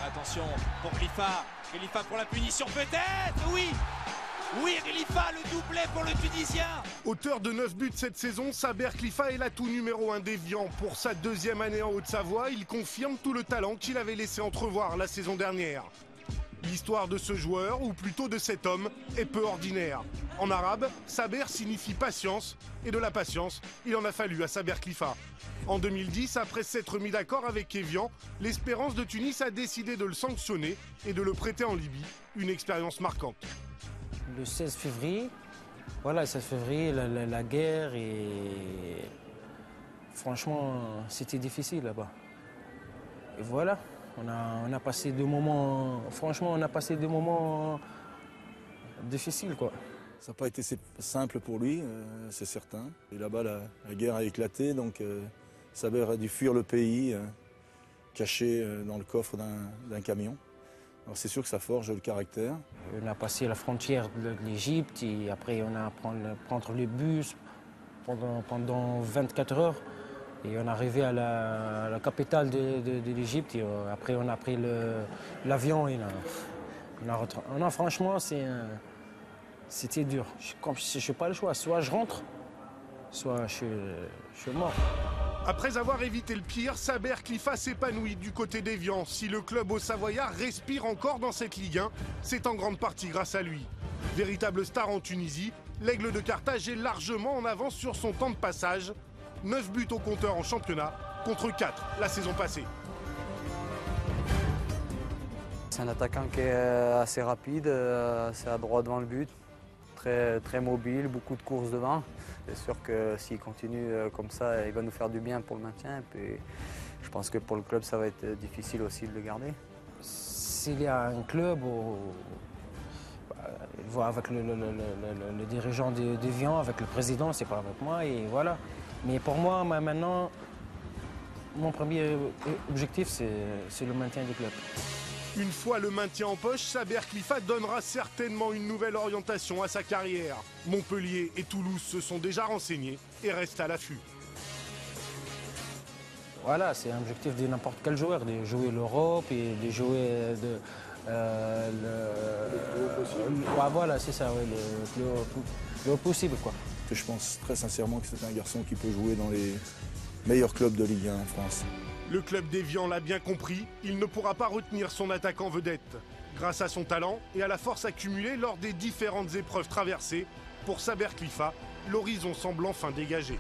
attention pour Khalifa. Khalifa pour la punition peut-être. Oui, oui, Khalifa, le doublé pour le Tunisien. Auteur de 9 buts cette saison, Saber Khalifa est l'atout numéro 1 d'Évian. Pour sa deuxième année en Haute-Savoie, il confirme tout le talent qu'il avait laissé entrevoir la saison dernière. L'histoire de ce joueur, ou plutôt de cet homme, est peu ordinaire. En arabe, Saber signifie patience, et de la patience, il en a fallu à Saber Khalifa. En 2010, après s'être mis d'accord avec Évian, l'Espérance de Tunis a décidé de le sanctionner et de le prêter en Libye, une expérience marquante. Le 16 février, voilà, le 16 février, la guerre et franchement, c'était difficile là-bas. Et voilà, on a passé des moments, franchement, on a passé des moments difficiles, quoi. Ça n'a pas été simple pour lui, c'est certain. Et là-bas, la guerre a éclaté, donc Saber a dû fuir le pays, caché dans le coffre d'un camion. Alors c'est sûr que ça forge le caractère. On a passé la frontière de l'Égypte et après on a prendre le bus pendant 24 heures. Et on est arrivé à la capitale de l'Égypte et après on a pris l'avion et franchement c'était dur. Je n'ai pas le choix, soit je rentre, soit je suis mort. Après avoir évité le pire, Saber Khalifa s'épanouit du côté d'Évian. Si le club haut-savoyard respire encore dans cette Ligue 1, c'est en grande partie grâce à lui. Véritable star en Tunisie, l'Aigle de Carthage est largement en avance sur son temps de passage. 9 buts au compteur en championnat, contre 4 la saison passée. C'est un attaquant qui est assez rapide, assez adroit devant le but, très mobile, beaucoup de courses devant. C'est sûr que s'il continue comme ça, il va nous faire du bien pour le maintien. Et puis, je pense que pour le club, ça va être difficile aussi de le garder. S'il y a un club il voit avec le dirigeant d'Évian, avec le président, c'est pas avec moi, et voilà. Mais pour moi, maintenant, mon premier objectif, c'est le maintien du club. Une fois le maintien en poche, Saber Khalifa donnera certainement une nouvelle orientation à sa carrière. Montpellier et Toulouse se sont déjà renseignés et restent à l'affût. Voilà, c'est un objectif de n'importe quel joueur, de jouer l'Europe et de jouer voilà, c'est ça, ouais, le haut possible, quoi. Je pense très sincèrement que c'est un garçon qui peut jouer dans les meilleurs clubs de Ligue 1 en France. Le club d'Évian l'a bien compris, il ne pourra pas retenir son attaquant vedette. Grâce à son talent et à la force accumulée lors des différentes épreuves traversées, pour Saber Khalifa, l'horizon semble enfin dégagé.